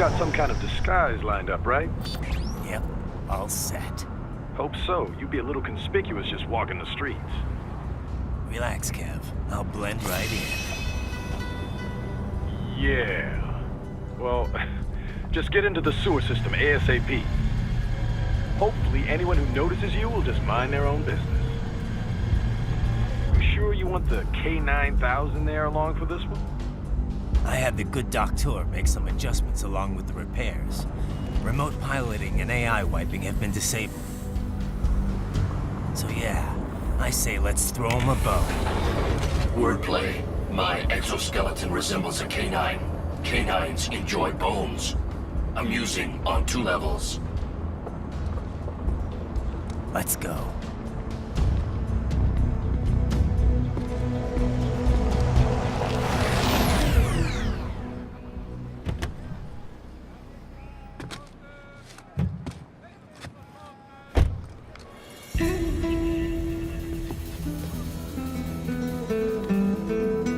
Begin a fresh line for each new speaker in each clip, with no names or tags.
got some kind of disguise lined up, right?
Yep, all set.
Hope so. You'd be a little conspicuous just walking the streets.
Relax, Kev. I'll blend right in.
Yeah. Well, just get into the sewer system ASAP. Hopefully anyone who notices you will just mind their own business. You sure you want the K9000 there along for this one?
I had the good doctor make some adjustments along with the repairs. Remote piloting and AI wiping have been disabled. So yeah, I say let's throw him a bone.
Wordplay. My exoskeleton resembles a canine. Canines enjoy bones. Amusing on 2 levels.
Let's go.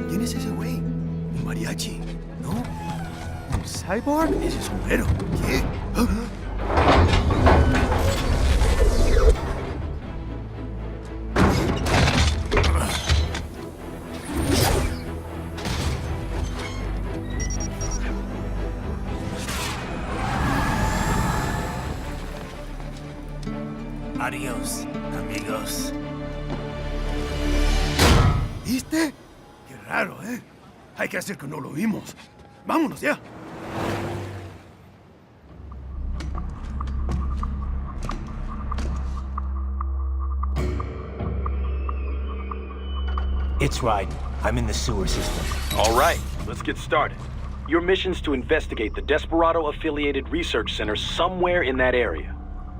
¿Quién es ese güey? ¿Un mariachi? ¿No? ¿Un cyborg? Ese sombrero. ¿Qué?
Adiós, amigos.
¿Viste? Qué raro, ¿eh? Hay que hacer que no lo vimos. Vámonos ya.
It's Ryden. I'm in the sewer system.
All right, let's get started. Your mission's to investigate the Desperado-affiliated research center somewhere in that area.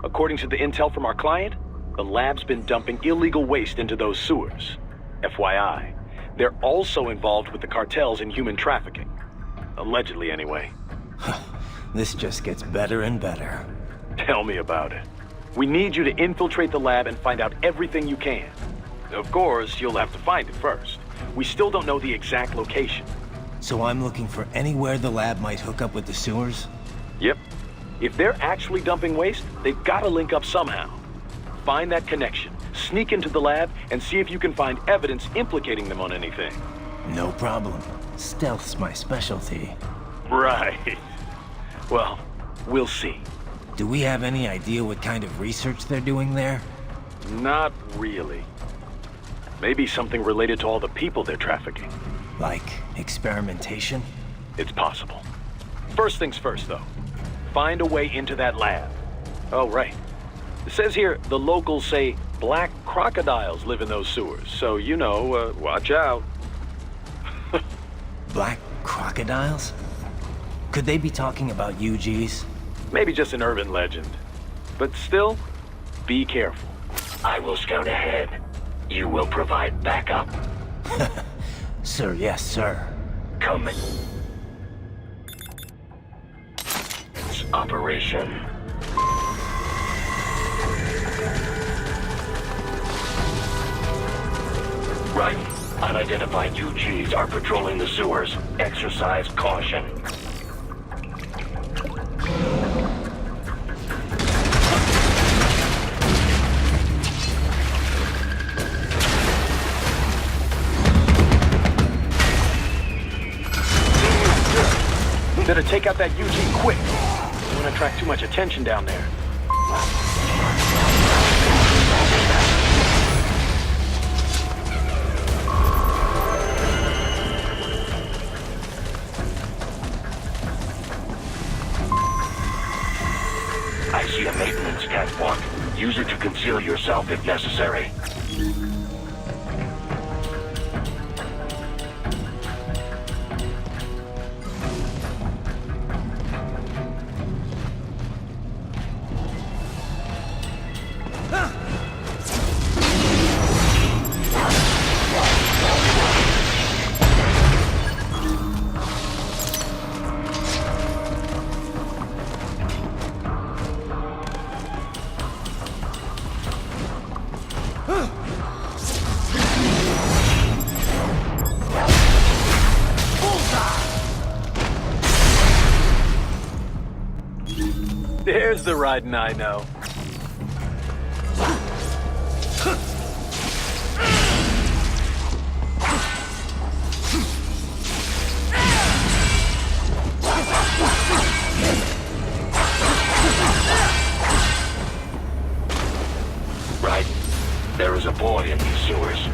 According to the intel from our client, the lab's been dumping illegal waste into those sewers. FYI, they're also involved with the cartels in human trafficking. Allegedly, anyway.
This just gets better and better.
Tell me about it. We need you to infiltrate the lab and find out everything you can. Of course, you'll have to find it first. We still don't know the exact location.
So I'm looking for anywhere the lab might hook up with the sewers?
Yep. If they're actually dumping waste, they've got to link up somehow. Find that connection, sneak into the lab, and see if you can find evidence implicating them on anything.
No problem. Stealth's my specialty.
Right. Well, we'll see.
Do we have any idea what kind of research they're doing there?
Not really. Maybe something related to all the people they're trafficking.
Like experimentation?
It's possible. First things first, though. Find a way into that lab. Oh, right. It says here the locals say black crocodiles live in those sewers, so, you know, watch out.
Black crocodiles? Could they be talking about UGs?
Maybe just an urban legend. But still, be careful.
I will scout ahead. You will provide backup.
Sir, yes, sir.
Coming. Operation. Right. Unidentified UGs are patrolling the sewers. Exercise caution.
Better take out that UG quick. Don't want to attract too much attention down there.
I see a maintenance catwalk. Use it to conceal yourself if necessary.
There's the riding I know.
Right. There is a boy in these sewers.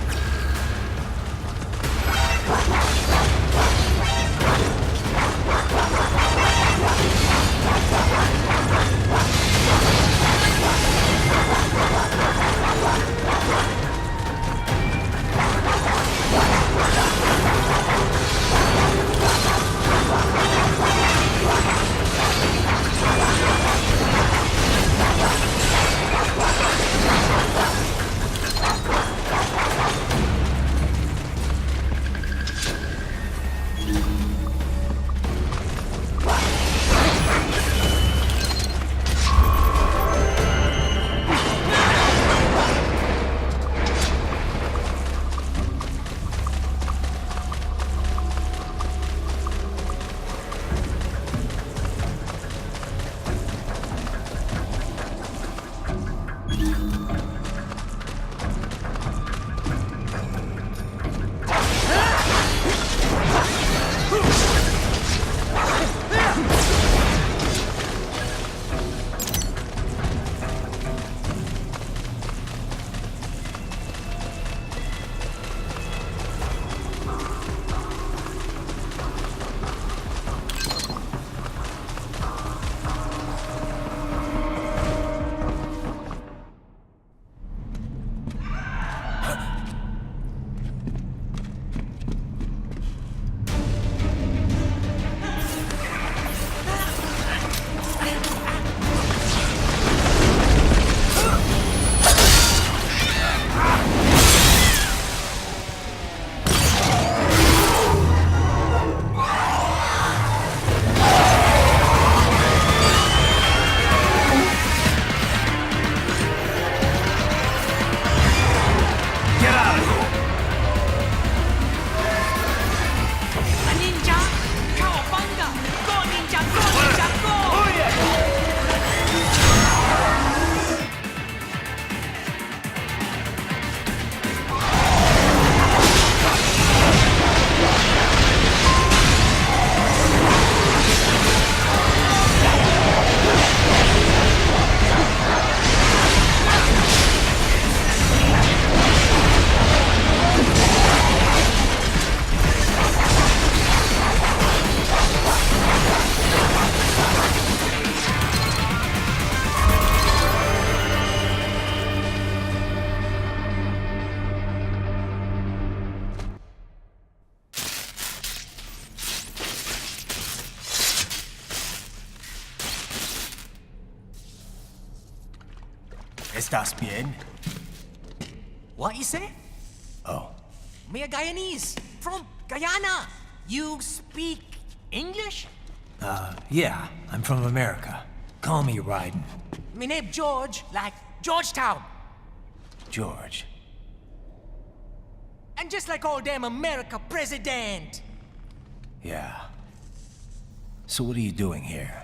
¿Estás bien?
What you say?
Oh,
Me a Guyanese from Guyana. You speak English?
yeah, I'm from America. Call me Ryden.
Me name George, like Georgetown.
George.
And just like all damn America president.
Yeah. So what are you doing here?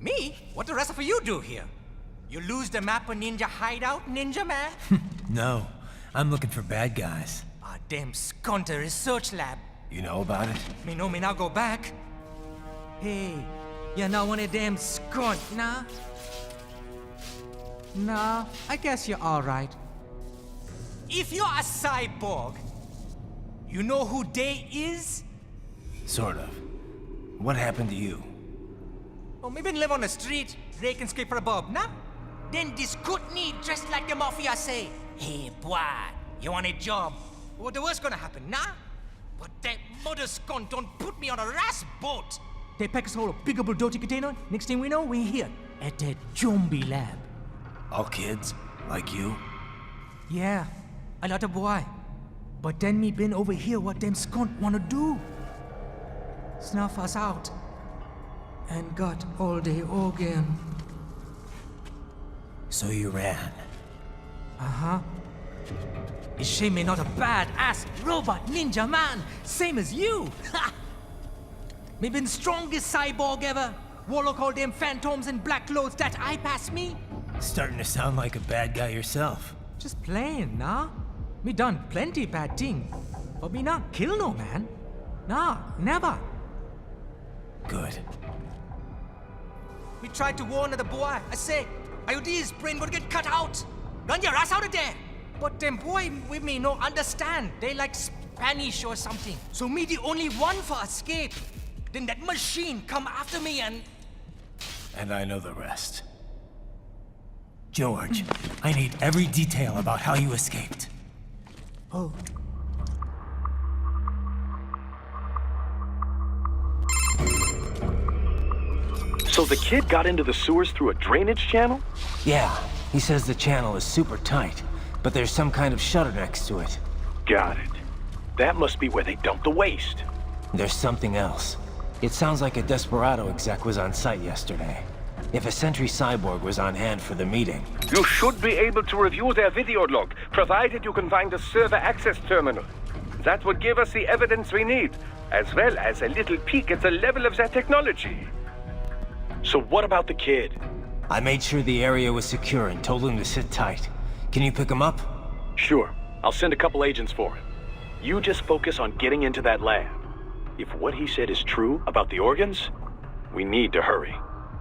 Me? What the rest of you do here? You lose the map of Ninja Hideout, Ninja Man?
No, I'm looking for bad guys.
Ah, damn Skunter research lab.
You know about it?
Me know me now go back. Hey, you're not one of them skunt, nah? Nah, I guess you're alright. If you're a cyborg, you know who they is?
Sort of. What happened to you?
Oh, me been live on the street, rake and scrape for a bob, nah? Then this good need dressed like the mafia say, hey boy, you want a job? What the worst gonna happen, nah? But that mother scunt don't put me on a ras boat. They pack us all a big old dirty container. Next thing we know, we're here at that zombie lab.
All kids? Like you?
Yeah, a lot of boy. But then me been over here what them scunt wanna do. Snuff us out. And got all the organ.
So you ran.
Uh-huh. Is she me not a bad-ass robot ninja man, same as you? Ha! Me been strongest cyborg ever, Warlock all them phantoms in black clothes that eye pass me?
Starting to sound like a bad guy yourself.
Just playing, nah? Me done plenty bad thing. But me not kill no man. Nah, never.
Good.
Me tried to warn the boy. I say, IOD's brain gonna get cut out. Run your ass out of there. But them boy with me no understand. They like Spanish or something. So me the only one for escape. Then that machine come after me and...
And I know the rest. George, I need every detail about how you escaped.
Oh.
So the kid got into the sewers through a drainage channel?
Yeah, he says the channel is super tight, but there's some kind of shutter next to it.
Got it. That must be where they dumped the waste.
There's something else. It sounds like a Desperado exec was on site yesterday. If a Sentry cyborg was on hand for the meeting.
You should be able to review their video log, provided you can find a server access terminal. That would give us the evidence we need, as well as a little peek at the level of their technology.
So what about the kid?
I made sure the area was secure and told him to sit tight. Can you pick him up?
Sure. I'll send a couple agents for him. You just focus on getting into that lab. If what he said is true about the organs, we need to hurry.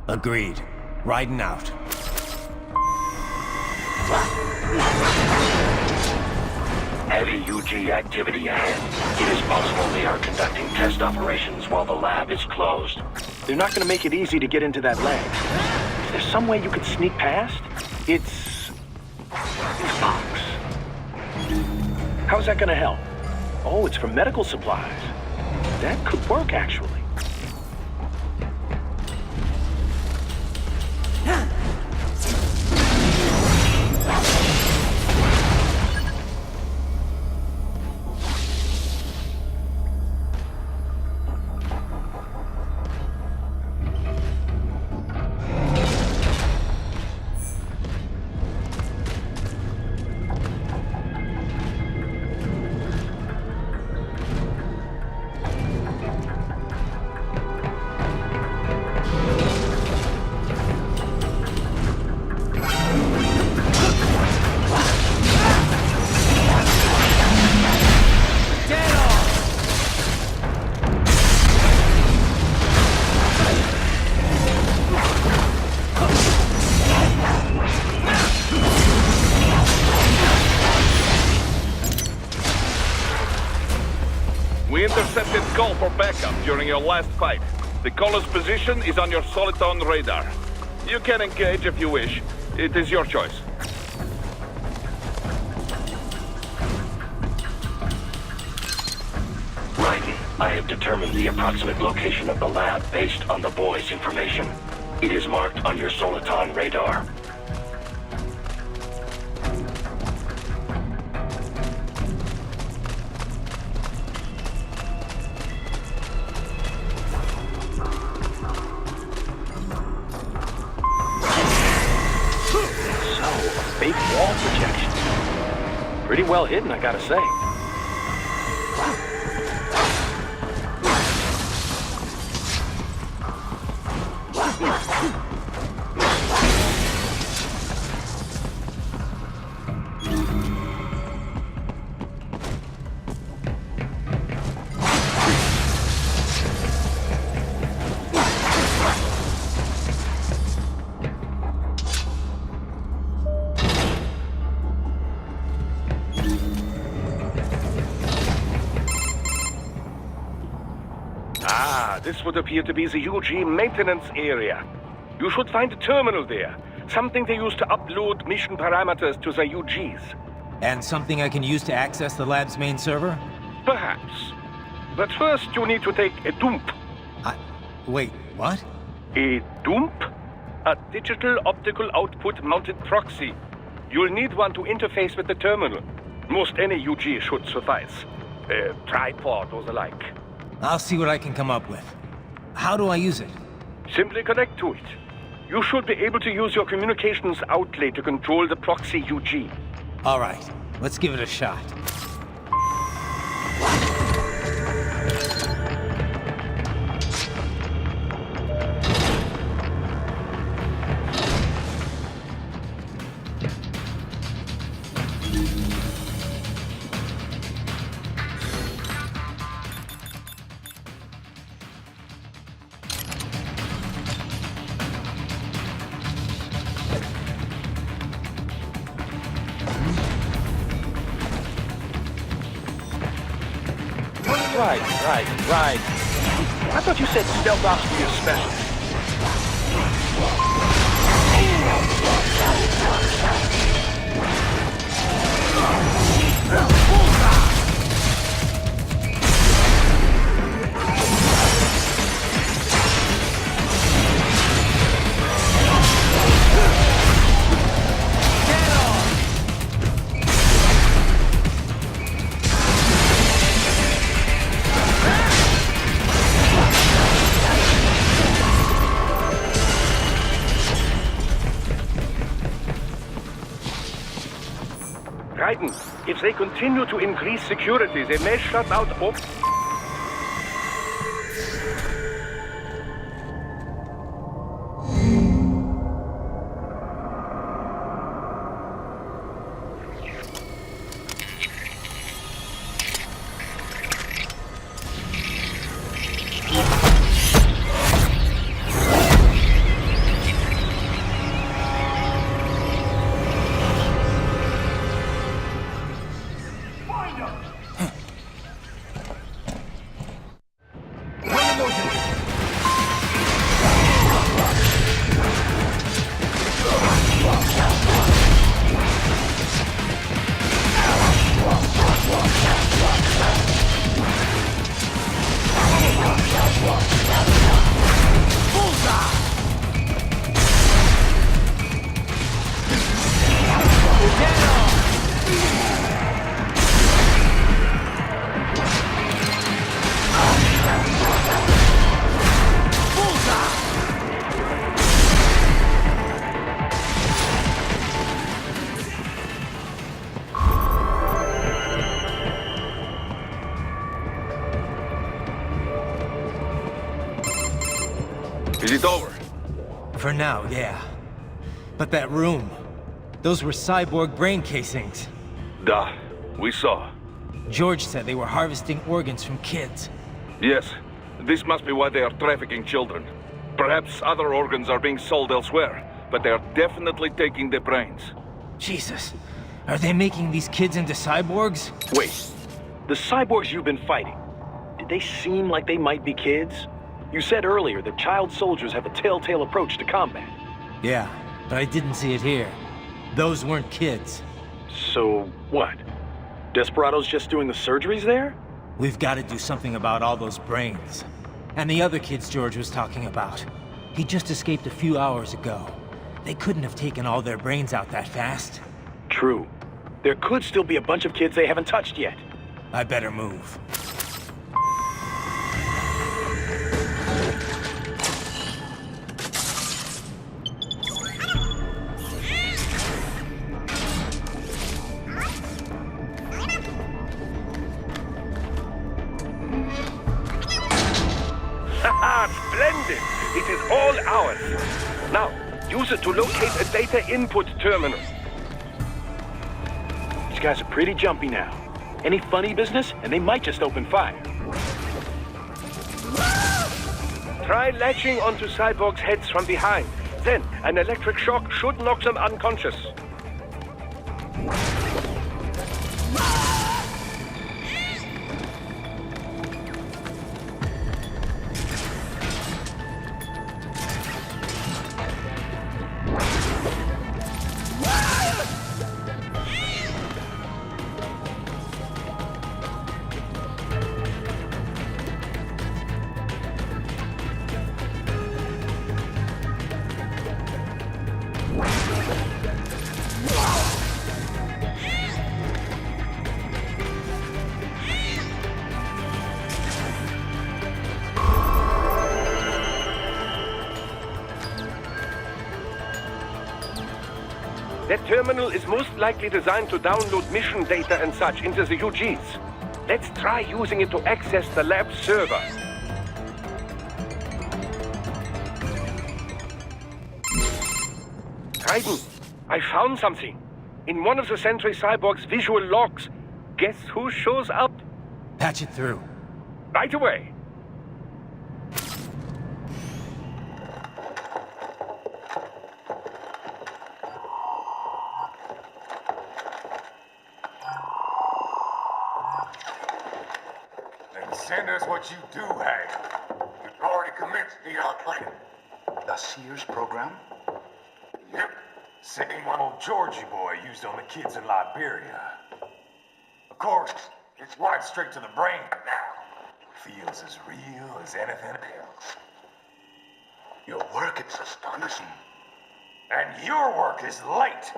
Agreed. Riding out.
Heavy UG activity ahead. It is possible they are conducting test operations while the lab is closed.
They're not gonna make it easy to get into that lab. Is there some way you could sneak past? It's box. How's that gonna help? Oh, it's for medical supplies. That could work, actually.
We intercepted call for backup during your last fight. The caller's position is on your Soliton radar. You can engage if you wish. It is your choice.
Raiden, I have determined the approximate location of the lab based on the boy's information. It is marked on your Soliton radar.
Fake wall projection. Pretty well hidden, I gotta say.
This would appear to be the UG maintenance area. You should find a terminal there. Something they use to upload mission parameters to the UGs.
And something I can use to access the lab's main server?
Perhaps. But first you need to take a dump.
Wait, what?
A dump? A digital optical output mounted proxy. You'll need one to interface with the terminal. Most any UG should suffice. A tripod or the like.
I'll see what I can come up with. How do I use it?
Simply connect to it. You should be able to use your communications outlay to control the proxy UG.
All right, let's give it a shot.
Right. I thought you said stealth ops were your specialty.
Raiden, if they continue to increase security, they may shut out all... Is it over?
For now, yeah. But that room, those were cyborg brain casings.
Duh, we saw.
George said they were harvesting organs from kids.
Yes, this must be why they are trafficking children. Perhaps other organs are being sold elsewhere, but they are definitely taking the brains.
Jesus, are they making these kids into cyborgs?
Wait, the cyborgs you've been fighting, did they seem like they might be kids? You said earlier that child soldiers have a telltale approach to combat.
Yeah, but I didn't see it here. Those weren't kids.
So, what? Desperado's just doing the surgeries there?
We've got to do something about all those brains. And the other kids George was talking about. He just escaped a few hours ago. They couldn't have taken all their brains out that fast.
True. There could still be a bunch of kids they haven't touched yet.
I better move.
Splendid! It is all ours. Now, use it to locate a data input terminal.
These guys are pretty jumpy now. Any funny business, and they might just open fire.
Try latching onto cyborgs' heads from behind. Then, an electric shock should knock them unconscious. That terminal is most likely designed to download mission data and such into the UGs. Let's try using it to access the lab server. Raiden, I found something. In one of the Sentry Cyborg's visual logs. Guess who shows up?
Patch it through.
Right away.
Send us what you do have. You've already commenced the plan.
The Sears program?
Yep. Same one old Georgie boy used on the kids in Liberia. Of course, it's wired straight to the brain now. Feels as real as anything else.
Your work is astonishing.
And your work is late.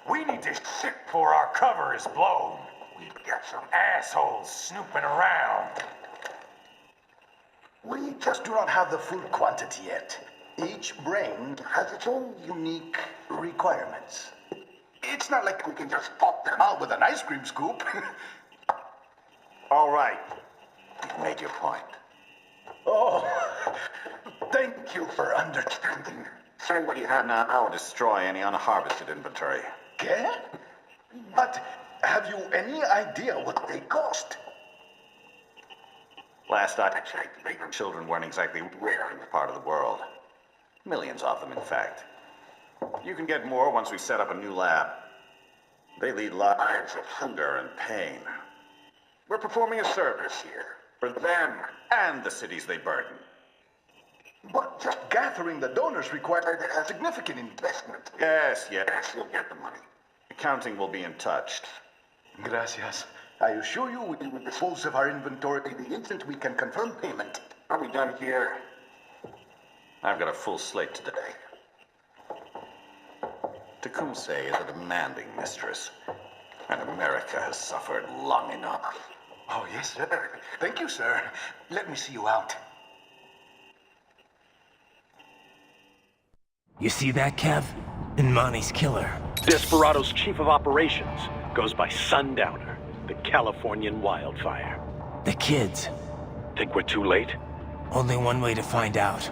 We need this shit before our cover is blown. We've got some assholes snooping around.
We just do not have the full quantity yet. Each brain has its own unique requirements. It's not like we can just pop them out with an ice cream scoop.
All right. You've made your point.
Oh, thank you for understanding.
Send what you have now or destroy any unharvested inventory.
Okay? But have you any idea what they cost?
Last I checked, children weren't exactly rare in this part of the world. Millions of them, in fact. You can get more once we set up a new lab. They lead lives of hunger and pain. We're performing a service here for them and the cities they burden.
But just gathering the donors required a significant investment.
Yes, you'll get the money. Accounting will be in touch.
Gracias. I assure you we will dispose of our inventory the instant we can confirm payment.
Are we done here? I've got a full slate today. Tecumseh is a demanding mistress, and America has suffered long enough.
Oh, yes, sir. Thank you, sir. Let me see you out.
You see that, Kev? Inmani's killer.
Desperado's chief of operations goes by Sundowner, the Californian wildfire.
The kids.
Think we're too late?
Only one way to find out.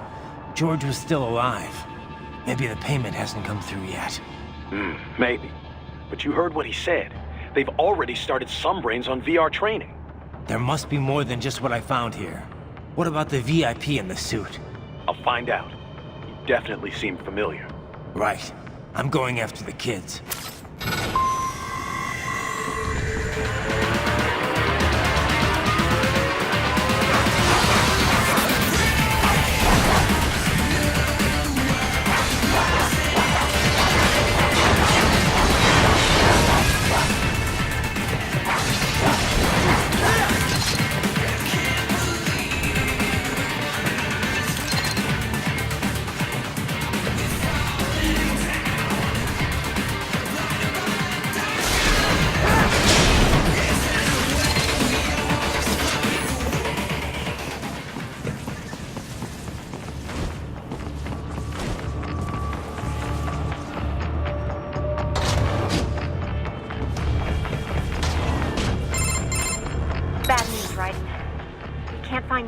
George was still alive. Maybe the payment hasn't come through yet.
Maybe. But you heard what he said. They've already started some brains on VR training.
There must be more than just what I found here. What about the VIP in the suit?
I'll find out. You definitely seem familiar.
Right. I'm going after the kids.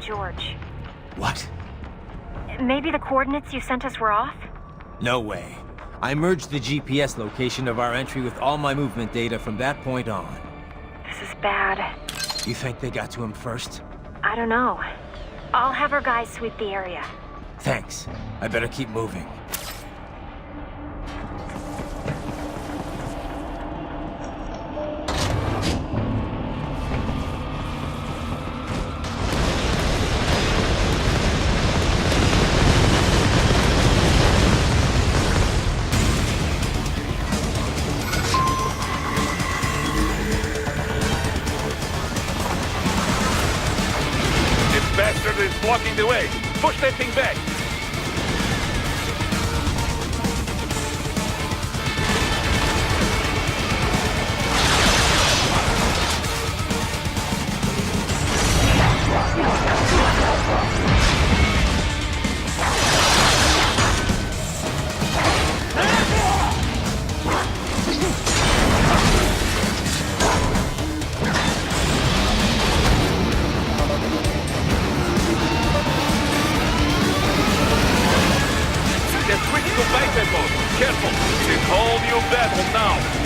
George.
What?
Maybe the coordinates you sent us were off?
No way. I merged the GPS location of our entry with all my movement data from that point on.
This is bad.
You think they got to him first?
I don't know. I'll have our guys sweep the area.
Thanks. I better keep moving.
Bastard is blocking the way. Push that thing back. Careful! It's all new battle now!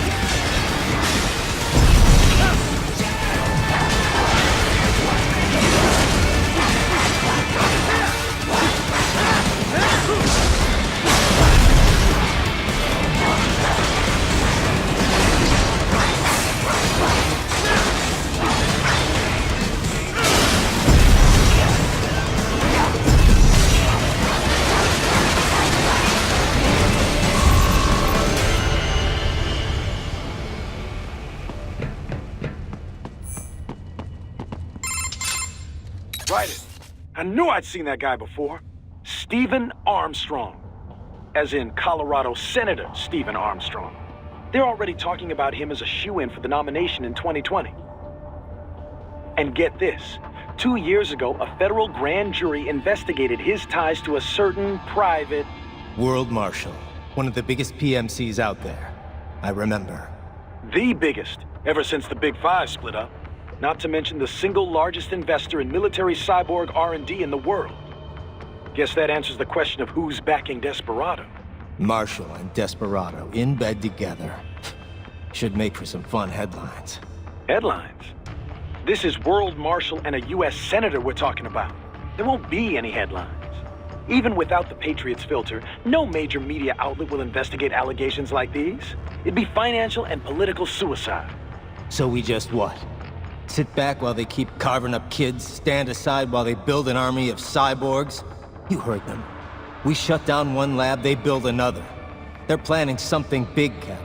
I knew I'd seen that guy before. Stephen Armstrong. As in Colorado Senator Stephen Armstrong. They're already talking about him as a shoo-in for the nomination in 2020. And get this. 2 years ago, a federal grand jury investigated his ties to a certain private...
World Marshal. One of the biggest PMCs out there. I remember.
The biggest, ever since the Big Five split up. Not to mention the single largest investor in military cyborg R&D in the world. Guess that answers the question of who's backing Desperado.
Marshall and Desperado in bed together. Should make for some fun headlines.
Headlines? This is World Marshal and a U.S. Senator we're talking about. There won't be any headlines. Even without the Patriots filter, no major media outlet will investigate allegations like these. It'd be financial and political suicide.
So we just what? Sit back while they keep carving up kids, stand aside while they build an army of cyborgs? You heard them. We shut down one lab, they build another. They're planning something big, Kev.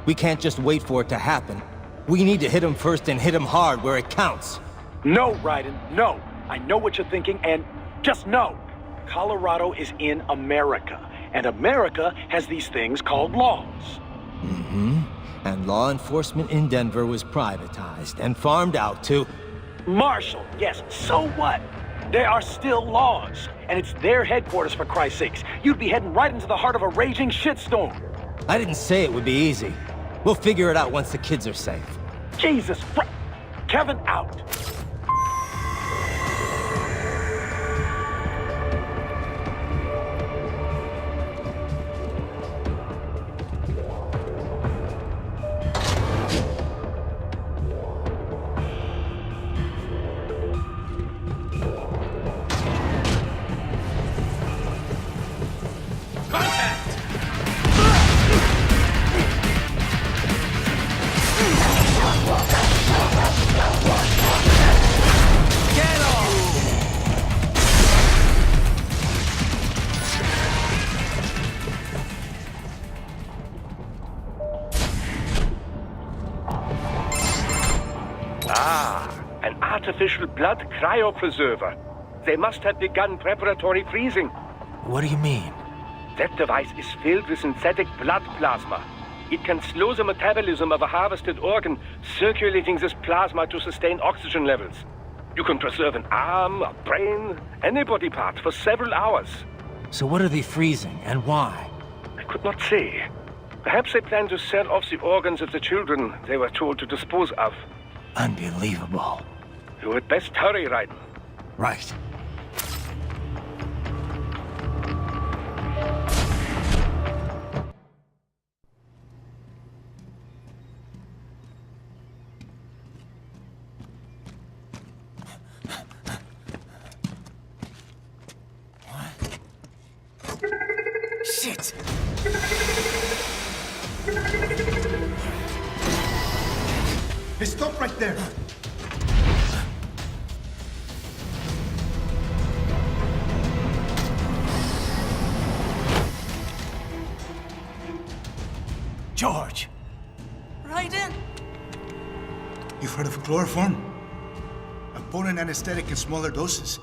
We can't just wait for it to happen. We need to hit them first and hit them hard where it counts.
No, Raiden, no. I know what you're thinking, and just no. Colorado is in America, and America has these things called laws.
Mm-hmm. And law enforcement in Denver was privatized and farmed out to...
Marshall, yes, so what? There are still laws, and it's their headquarters, for Christ's sakes. You'd be heading right into the heart of a raging shitstorm.
I didn't say it would be easy. We'll figure it out once the kids are safe.
Jesus Christ. Kevin, out.
An artificial blood cryopreserver. They must have begun preparatory freezing.
What do you mean?
That device is filled with synthetic blood plasma. It can slow the metabolism of a harvested organ, circulating this plasma to sustain oxygen levels. You can preserve an arm, a brain, any body part for several hours.
So what are they freezing, and why?
I could not say. Perhaps they plan to sell off the organs of the children they were told to dispose of.
Unbelievable.
You had best hurry, Raiden.
Right.
Shit! Hey, stop right there! George!
Raiden!
You've heard of chloroform? A potent anesthetic in smaller doses.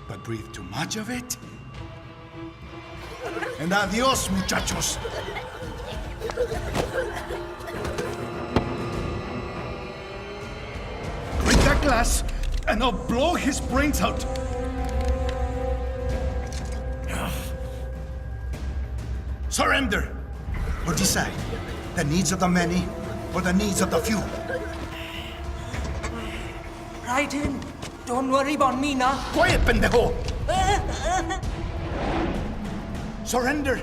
But breathe too much of it? And adios, muchachos! Break that glass, and I'll blow his brains out! Surrender! Or decide, the needs of the many, or the needs of the few.
Raiden, don't worry about me now.
Quiet, pendejo! Surrender!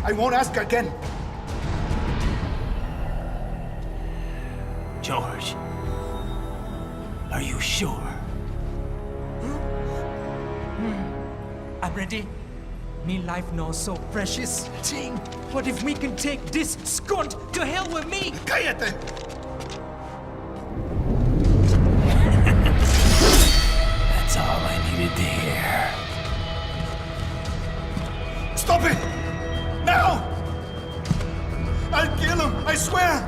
I won't ask again.
George, are you sure?
I'm ready. Me life now so precious. Ting, what if we can take this skunt to hell with me?
Cállate!
That's all I needed to hear.
Stop it! Now! I'll kill him, I swear!